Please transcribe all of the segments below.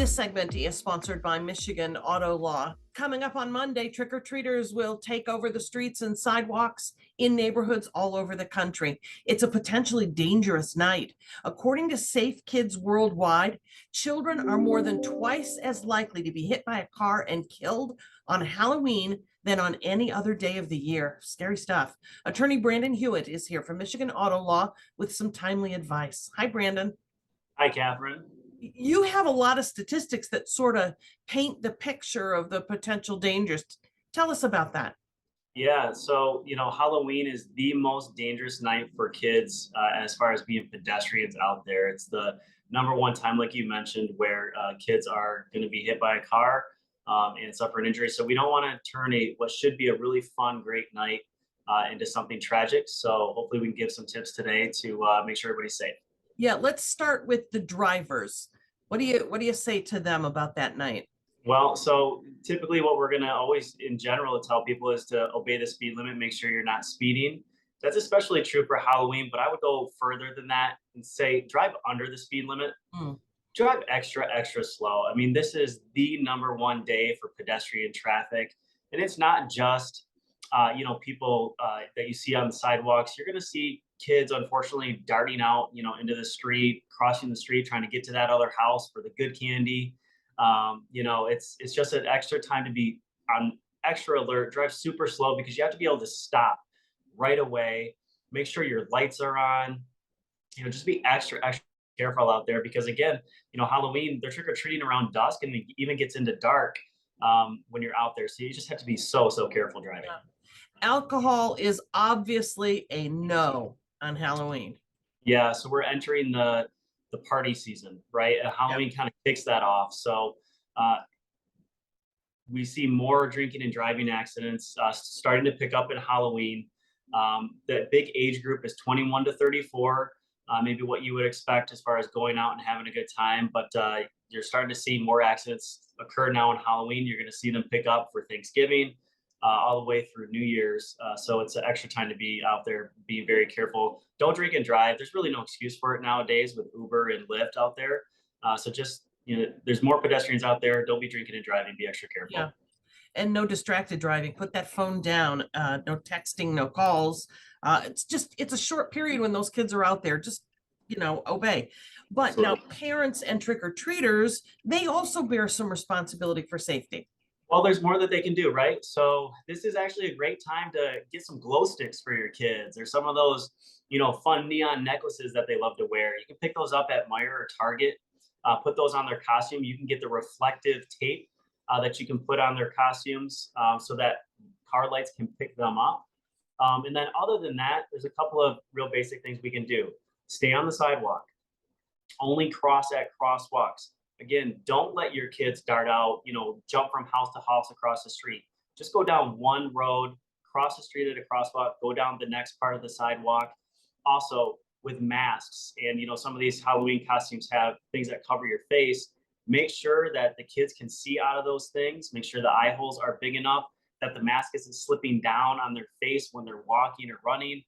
This segment is sponsored by Michigan Auto Law. Coming up on Monday, trick-or-treaters will take over the streets and sidewalks in neighborhoods all over the country. It's a potentially dangerous night. According to Safe Kids Worldwide, children are more than twice as likely to be hit by a car and killed on Halloween than on any other day of the year. Scary stuff. Attorney Brandon Hewitt is here from Michigan Auto Law with some timely advice. Hi, Brandon. Hi, Catherine. You have a lot of statistics that sort of paint the picture of the potential dangers. Tell us about that. Yeah, so Halloween is the most dangerous night for kids as far as being pedestrians out there. It's the number one time, like you mentioned, where kids are going to be hit by a car and suffer an injury. So we don't want to turn what should be a really fun, great night into something tragic. So hopefully we can give some tips today to make sure everybody's safe. Yeah, let's start with the drivers. What do you say to them about that night? Well, so typically what we're going to always in general tell people is to obey the speed limit, make sure you're not speeding. That's especially true for Halloween, but I would go further than that and say drive under the speed limit. Mm, Drive extra, extra slow. I mean, this is the number one day for pedestrian traffic. And it's not just, people that you see on the sidewalks. You're going to see kids, unfortunately, darting out, into the street, crossing the street, trying to get to that other house for the good candy. It's just an extra time to be on extra alert, drive super slow because you have to be able to stop right away. Make sure your lights are on, just be extra, extra careful out there because again, Halloween, they're trick-or-treating around dusk and it even gets into dark when you're out there. So you just have to be so, so careful driving. yeah. Alcohol is obviously a no on Halloween. Yeah, so we're entering the party season, right? Yep. Halloween kind of kicks that off. So uh, we see more drinking and driving accidents starting to pick up in Halloween. The big age group is 21 to 34, maybe what you would expect as far as going out and having a good time. But you're starting to see more accidents occur now in Halloween. You're going to see them pick up for Thanksgiving, all the way through New Year's. So it's an extra time to be out there, being very careful. Don't drink and drive. There's really no excuse for it nowadays with Uber and Lyft out there. So just, there's more pedestrians out there. Don't be drinking and driving. Be extra careful. Yeah. And no distracted driving. Put that phone down. No texting, no calls. It's a short period when those kids are out there. Just, obey. But now Absolutely. parents and trick-or-treaters, they also bear some responsibility for safety. Well, there's more that they can do, right? So this is actually a great time to get some glow sticks for your kids or some of those, fun neon necklaces that they love to wear. You can pick those up at Meijer or Target, put those on their costume. You can get the reflective tape that you can put on their costumes so that car lights can pick them up. And then other than that, there's a couple of real basic things we can do. Stay on the sidewalk, only cross at crosswalks. Again, don't let your kids dart out, jump from house to house across the street. Just go down one road, cross the street at a crosswalk, go down the next part of the sidewalk. Also, with masks and some of these Halloween costumes have things that cover your face. Make sure that the kids can see out of those things. Make sure the eye holes are big enough that the mask isn't slipping down on their face when they're walking or running.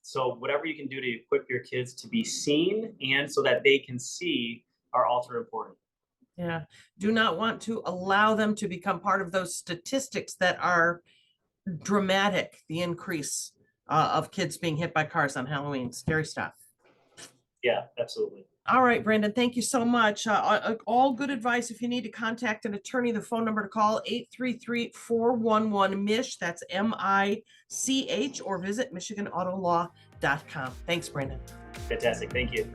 So whatever you can do to equip your kids to be seen and so that they can see are also important. Yeah. Do not want to allow them to become part of those statistics that are dramatic, the increase of kids being hit by cars on Halloween. Scary stuff. Yeah, absolutely. All right, Brandon, thank you so much. All good advice. If you need to contact an attorney, the phone number to call 833-411-MISH. That's MICH, or visit michiganautolaw.com. Thanks, Brandon. Fantastic. Thank you.